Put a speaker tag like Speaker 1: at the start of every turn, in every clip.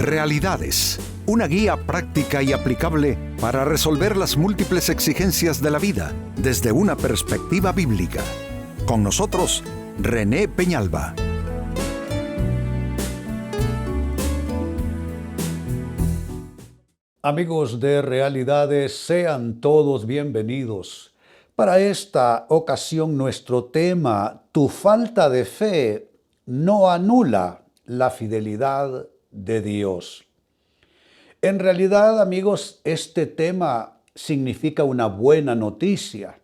Speaker 1: Realidades, una guía práctica y aplicable para resolver las múltiples exigencias de la vida desde una perspectiva bíblica. Con nosotros, René Peñalba.
Speaker 2: Amigos de Realidades, sean todos bienvenidos. Para esta ocasión nuestro tema, tu falta de fe no anula la fidelidad de Dios. En realidad, amigos, este tema significa una buena noticia.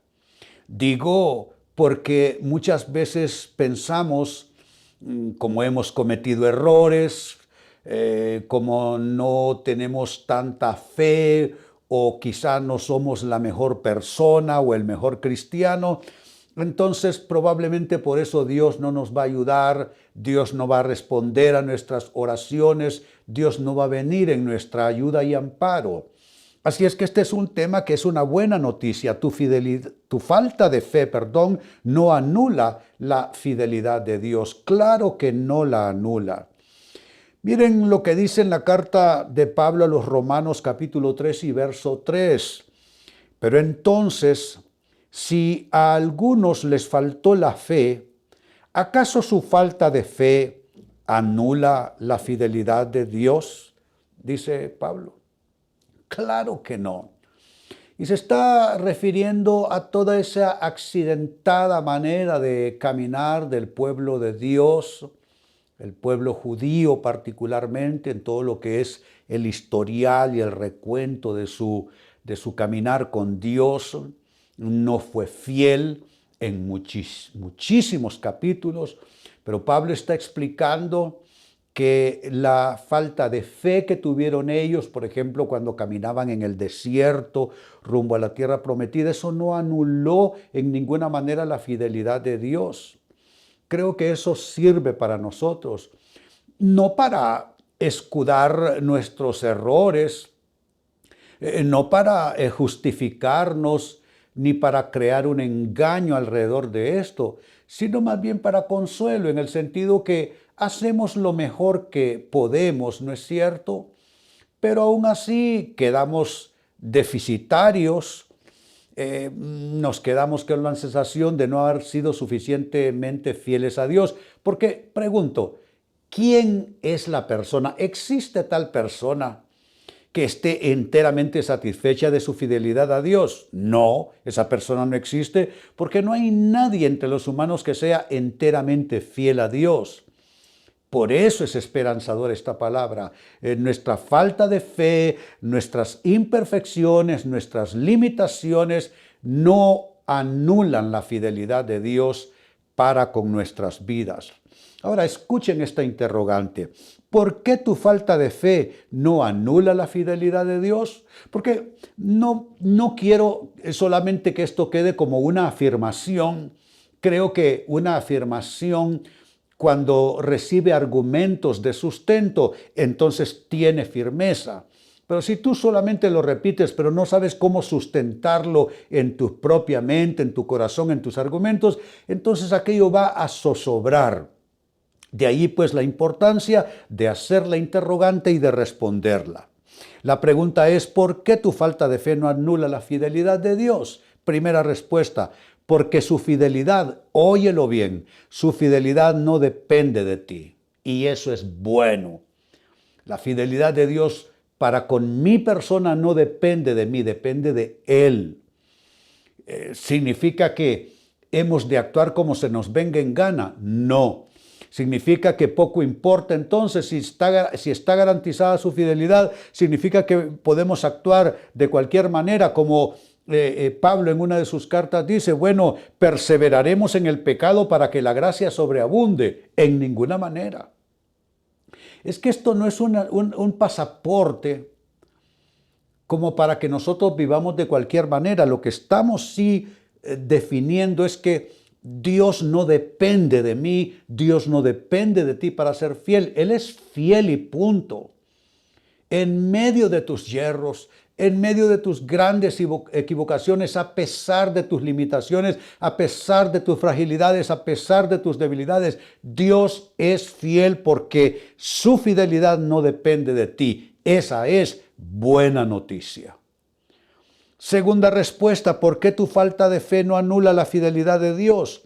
Speaker 2: Digo porque muchas veces pensamos, como hemos cometido errores, como no tenemos tanta fe o quizá no somos la mejor persona o el mejor cristiano, entonces probablemente por eso Dios no nos va a ayudar, Dios no va a responder a nuestras oraciones, Dios no va a venir en nuestra ayuda y amparo. Así es que este es un tema que es una buena noticia. Tu falta de fe, no anula la fidelidad de Dios. Claro que no la anula. Miren lo que dice en la carta de Pablo a los Romanos capítulo 3 y verso 3. Pero entonces, si a algunos les faltó la fe, ¿acaso su falta de fe anula la fidelidad de Dios? Dice Pablo. Claro que no. Y se está refiriendo a toda esa accidentada manera de caminar del pueblo de Dios, el pueblo judío particularmente, en todo lo que es el historial y el recuento de su caminar con Dios. No fue fiel en muchísimos capítulos, pero Pablo está explicando que la falta de fe que tuvieron ellos, por ejemplo, cuando caminaban en el desierto rumbo a la tierra prometida, eso no anuló en ninguna manera la fidelidad de Dios. Creo que eso sirve para nosotros, no para escudar nuestros errores, no para justificarnos, ni para crear un engaño alrededor de esto, sino más bien para consuelo, en el sentido que hacemos lo mejor que podemos, ¿no es cierto? Pero aún así quedamos deficitarios, nos quedamos con la sensación de no haber sido suficientemente fieles a Dios. Porque, pregunto, ¿quién es la persona? ¿Existe tal persona que esté enteramente satisfecha de su fidelidad a Dios? No, esa persona no existe porque no hay nadie entre los humanos que sea enteramente fiel a Dios. Por eso es esperanzadora esta palabra. Nuestra falta de fe, nuestras imperfecciones, nuestras limitaciones no anulan la fidelidad de Dios para con nuestras vidas. Ahora escuchen esta interrogante. ¿Por qué tu falta de fe no anula la fidelidad de Dios? Porque no quiero solamente que esto quede como una afirmación. Creo que una afirmación, cuando recibe argumentos de sustento, entonces tiene firmeza. Pero si tú solamente lo repites, pero no sabes cómo sustentarlo en tu propia mente, en tu corazón, en tus argumentos, entonces aquello va a zozobrar. De ahí pues la importancia de hacer la interrogante y de responderla. La pregunta es, ¿por qué tu falta de fe no anula la fidelidad de Dios? Primera respuesta, porque su fidelidad, óyelo bien, su fidelidad no depende de ti. Y eso es bueno. La fidelidad de Dios para con mi persona no depende de mí, depende de Él. ¿Significa que hemos de actuar como se nos venga en gana? No. ¿Significa que poco importa entonces si está garantizada su fidelidad? ¿Significa que podemos actuar de cualquier manera como Pablo en una de sus cartas dice, bueno, perseveraremos en el pecado para que la gracia sobreabunde? En ninguna manera. Es que esto no es un pasaporte como para que nosotros vivamos de cualquier manera. Lo que estamos definiendo es que Dios no depende de mí, Dios no depende de ti para ser fiel. Él es fiel y punto. En medio de tus yerros, en medio de tus grandes equivocaciones, a pesar de tus limitaciones, a pesar de tus fragilidades, a pesar de tus debilidades, Dios es fiel porque su fidelidad no depende de ti. Esa es buena noticia. Segunda respuesta, ¿por qué tu falta de fe no anula la fidelidad de Dios?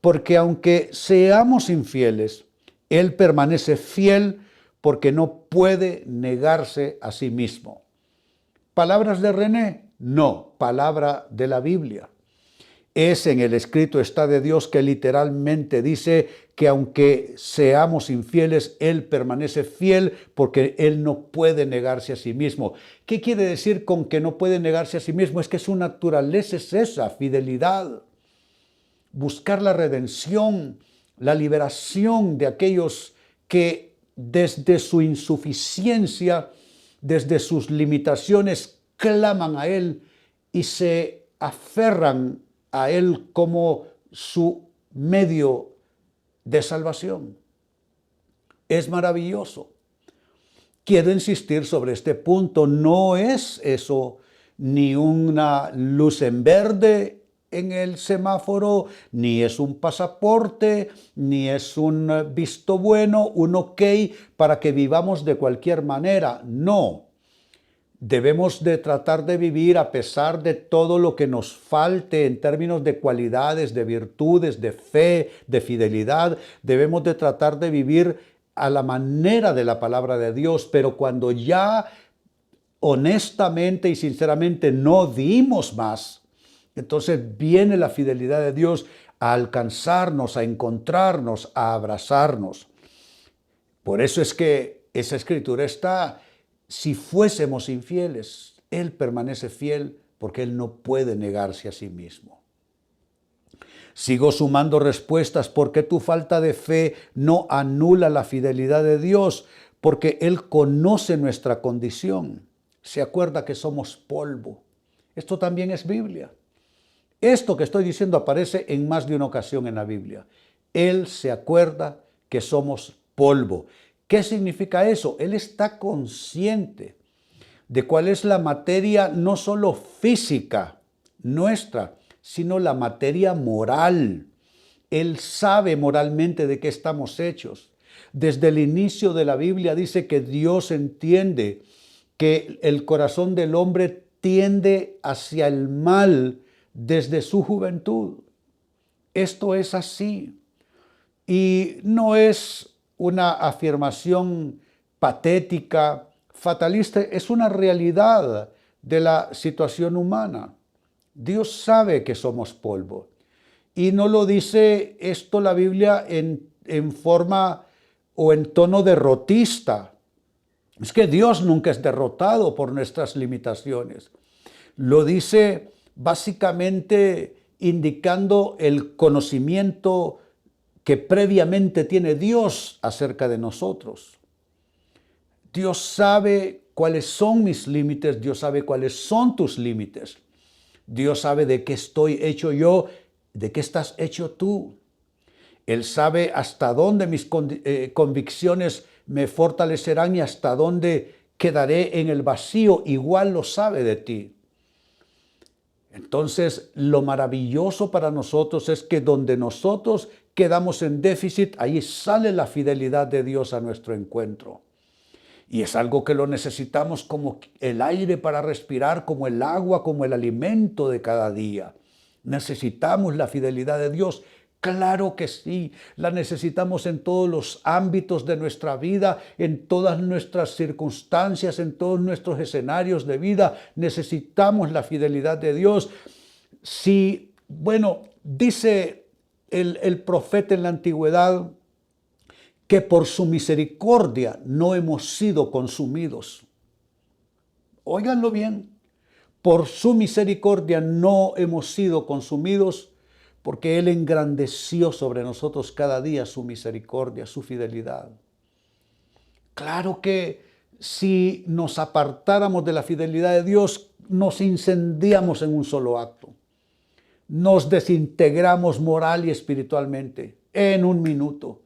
Speaker 2: Porque aunque seamos infieles, Él permanece fiel porque no puede negarse a sí mismo. ¿Palabras de René? No, palabra de la Biblia. Es en el escrito está de Dios que literalmente dice que aunque seamos infieles, Él permanece fiel porque Él no puede negarse a sí mismo. ¿Qué quiere decir con que no puede negarse a sí mismo? Es que su naturaleza es esa, fidelidad. Buscar la redención, la liberación de aquellos que desde su insuficiencia, desde sus limitaciones, claman a Él y se aferran a Él como su medio de salvación. Es maravilloso. Quiero insistir sobre este punto. No es eso ni una luz en verde en el semáforo, ni es un pasaporte, ni es un visto bueno, un ok para que vivamos de cualquier manera. No. Debemos de tratar de vivir a pesar de todo lo que nos falte en términos de cualidades, de virtudes, de fe, de fidelidad. Debemos de tratar de vivir a la manera de la palabra de Dios, pero cuando ya honestamente y sinceramente no dimos más, entonces viene la fidelidad de Dios a alcanzarnos, a encontrarnos, a abrazarnos. Por eso es que esa escritura está: si fuésemos infieles, Él permanece fiel porque Él no puede negarse a sí mismo. Sigo sumando respuestas. ¿Por qué tu falta de fe no anula la fidelidad de Dios? Porque Él conoce nuestra condición. Se acuerda que somos polvo. Esto también es Biblia. Esto que estoy diciendo aparece en más de una ocasión en la Biblia. Él se acuerda que somos polvo. ¿Qué significa eso? Él está consciente de cuál es la materia no solo física nuestra, sino la materia moral. Él sabe moralmente de qué estamos hechos. Desde el inicio de la Biblia dice que Dios entiende que el corazón del hombre tiende hacia el mal desde su juventud. Esto es así. Y no es una afirmación patética, fatalista, es una realidad de la situación humana. Dios sabe que somos polvo. Y no lo dice esto la Biblia en forma o en tono derrotista. Es que Dios nunca es derrotado por nuestras limitaciones. Lo dice básicamente indicando el conocimiento que previamente tiene Dios acerca de nosotros. Dios sabe cuáles son mis límites, Dios sabe cuáles son tus límites. Dios sabe de qué estoy hecho yo, de qué estás hecho tú. Él sabe hasta dónde mis convicciones me fortalecerán y hasta dónde quedaré en el vacío. Igual lo sabe de ti. Entonces, lo maravilloso para nosotros es que donde nosotros quedamos en déficit, ahí sale la fidelidad de Dios a nuestro encuentro. Y es algo que lo necesitamos como el aire para respirar, como el agua, como el alimento de cada día. Necesitamos la fidelidad de Dios. Claro que sí, la necesitamos en todos los ámbitos de nuestra vida, en todas nuestras circunstancias, en todos nuestros escenarios de vida. Necesitamos la fidelidad de Dios. Si, dice el profeta en la antigüedad que por su misericordia no hemos sido consumidos. Óiganlo bien, por su misericordia no hemos sido consumidos, porque Él engrandeció sobre nosotros cada día su misericordia, su fidelidad. Claro que si nos apartáramos de la fidelidad de Dios, nos incendiamos en un solo acto. Nos desintegramos moral y espiritualmente en un minuto.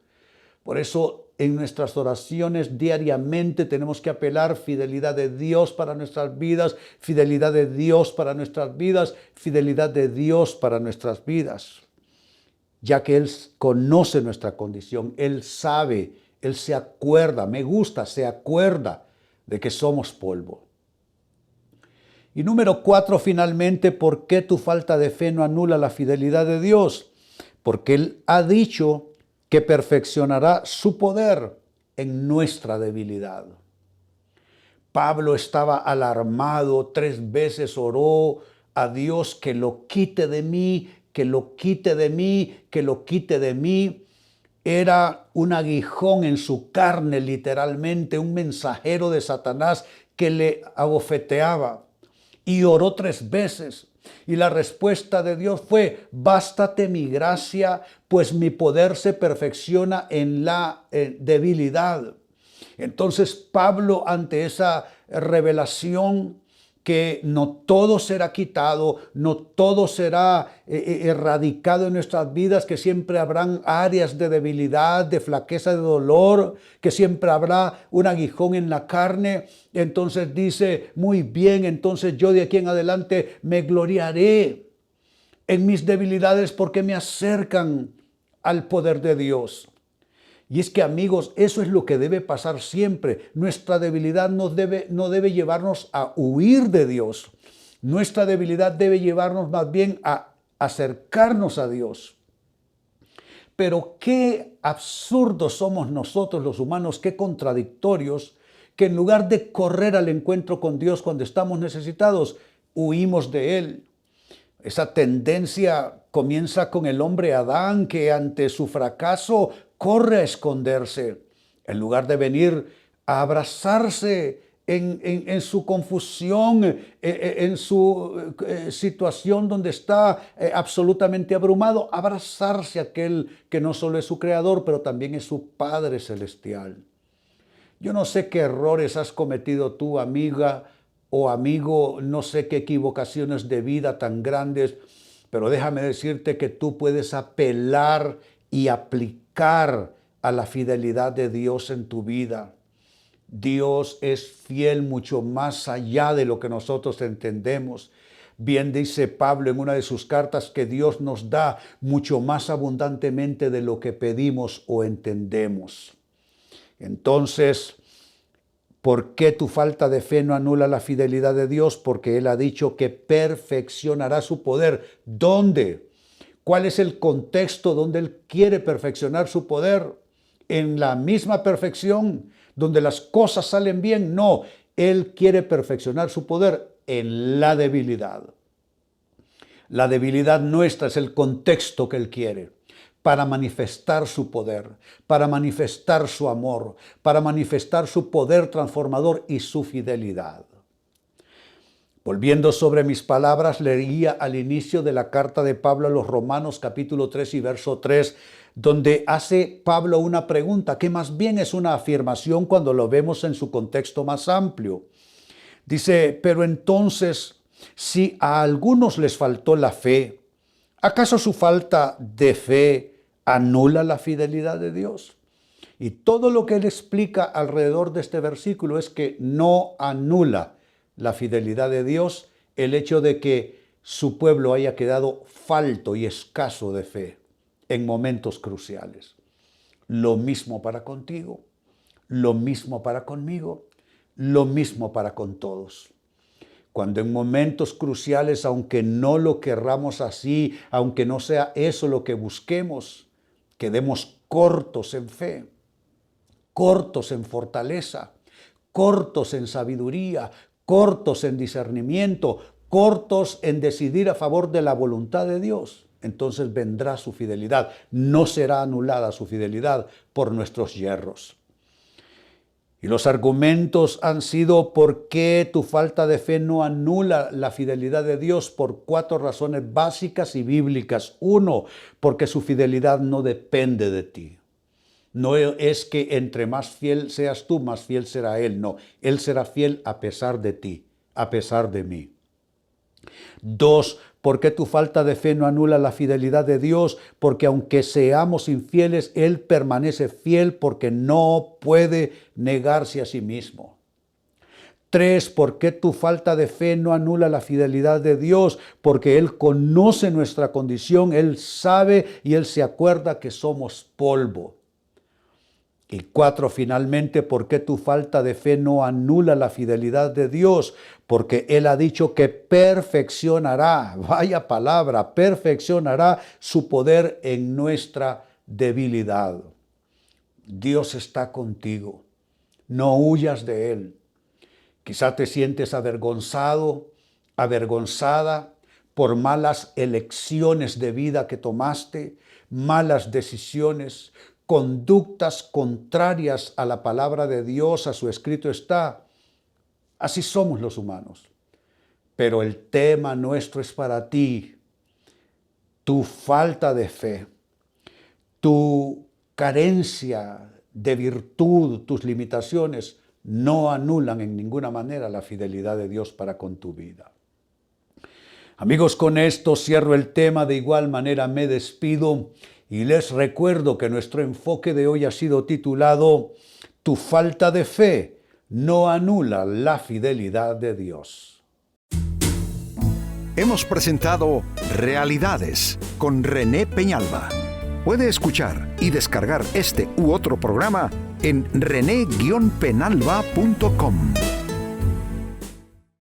Speaker 2: Por eso en nuestras oraciones diariamente tenemos que apelar fidelidad de Dios para nuestras vidas, fidelidad de Dios para nuestras vidas, fidelidad de Dios para nuestras vidas, ya que Él conoce nuestra condición, Él sabe, Él se acuerda, se acuerda de que somos polvo. Y número 4, finalmente, ¿por qué tu falta de fe no anula la fidelidad de Dios? Porque Él ha dicho que perfeccionará su poder en nuestra debilidad. Pablo estaba alarmado, 3 veces oró a Dios que lo quite de mí, que lo quite de mí, que lo quite de mí. Era un aguijón en su carne, literalmente, un mensajero de Satanás que le abofeteaba. Y oró 3 veces. Y la respuesta de Dios fue: bástate mi gracia, pues mi poder se perfecciona en la debilidad. Entonces Pablo, ante esa revelación que no todo será quitado, no todo será erradicado en nuestras vidas, que siempre habrán áreas de debilidad, de flaqueza, de dolor, que siempre habrá un aguijón en la carne. Entonces dice: muy bien, entonces yo de aquí en adelante me gloriaré en mis debilidades porque me acercan al poder de Dios. Y es que, amigos, eso es lo que debe pasar siempre. Nuestra debilidad no debe llevarnos a huir de Dios. Nuestra debilidad debe llevarnos más bien a acercarnos a Dios. Pero qué absurdos somos nosotros los humanos, qué contradictorios, que en lugar de correr al encuentro con Dios cuando estamos necesitados, huimos de Él. Esa tendencia comienza con el hombre Adán, que ante su fracaso corre a esconderse, en lugar de venir a abrazarse en su confusión, en su situación donde está absolutamente abrumado, abrazarse a aquel que no solo es su creador, pero también es su Padre Celestial. Yo no sé qué errores has cometido tú, amiga o amigo, no sé qué equivocaciones de vida tan grandes, pero déjame decirte que tú puedes apelar y aplicar a la fidelidad de Dios en tu vida. Dios es fiel mucho más allá de lo que nosotros entendemos. Bien dice Pablo en una de sus cartas que Dios nos da mucho más abundantemente de lo que pedimos o entendemos. Entonces, ¿por qué tu falta de fe no anula la fidelidad de Dios? Porque Él ha dicho que perfeccionará su poder. ¿Dónde? ¿Cuál es el contexto donde Él quiere perfeccionar su poder? ¿En la misma perfección, donde las cosas salen bien? No, Él quiere perfeccionar su poder en la debilidad. La debilidad nuestra es el contexto que Él quiere para manifestar su poder, para manifestar su amor, para manifestar su poder transformador y su fidelidad. Volviendo sobre mis palabras, leía al inicio de la carta de Pablo a los Romanos capítulo 3 y verso 3, donde hace Pablo una pregunta que más bien es una afirmación cuando lo vemos en su contexto más amplio. Dice: pero entonces, si a algunos les faltó la fe, ¿acaso su falta de fe anula la fidelidad de Dios? Y todo lo que él explica alrededor de este versículo es que no anula la fidelidad de Dios el hecho de que su pueblo haya quedado falto y escaso de fe en momentos cruciales. Lo mismo para contigo, lo mismo para conmigo, lo mismo para con todos. Cuando en momentos cruciales, aunque no lo querramos así, aunque no sea eso lo que busquemos, quedemos cortos en fe, cortos en fortaleza, cortos en sabiduría, cortos en discernimiento, cortos en decidir a favor de la voluntad de Dios, entonces vendrá su fidelidad. No será anulada su fidelidad por nuestros yerros. Y los argumentos han sido: ¿por qué tu falta de fe no anula la fidelidad de Dios? Por 4 razones básicas y bíblicas. 1, porque su fidelidad no depende de ti. No es que entre más fiel seas tú, más fiel será Él. No, Él será fiel a pesar de ti, a pesar de mí. 2, ¿Por qué tu falta de fe no anula la fidelidad de Dios? Porque aunque seamos infieles, Él permanece fiel porque no puede negarse a sí mismo. 3. ¿Por qué tu falta de fe no anula la fidelidad de Dios? Porque Él conoce nuestra condición, Él sabe y Él se acuerda que somos polvo. Y 4, finalmente, ¿por qué tu falta de fe no anula la fidelidad de Dios? Porque Él ha dicho que perfeccionará, vaya palabra, perfeccionará su poder en nuestra debilidad. Dios está contigo, no huyas de Él. Quizá te sientes avergonzado, avergonzada por malas elecciones de vida que tomaste, malas decisiones, conductas contrarias a la palabra de Dios, a su escrito está. Así somos los humanos. Pero el tema nuestro es para ti. Tu falta de fe, tu carencia de virtud, tus limitaciones, no anulan en ninguna manera la fidelidad de Dios para con tu vida. Amigos, con esto cierro el tema. De igual manera me despido y les recuerdo que nuestro enfoque de hoy ha sido titulado Tu falta de fe no anula la fidelidad de Dios.
Speaker 1: Hemos presentado Realidades con René Peñalba. Puede escuchar y descargar este u otro programa en rene-penalba.com.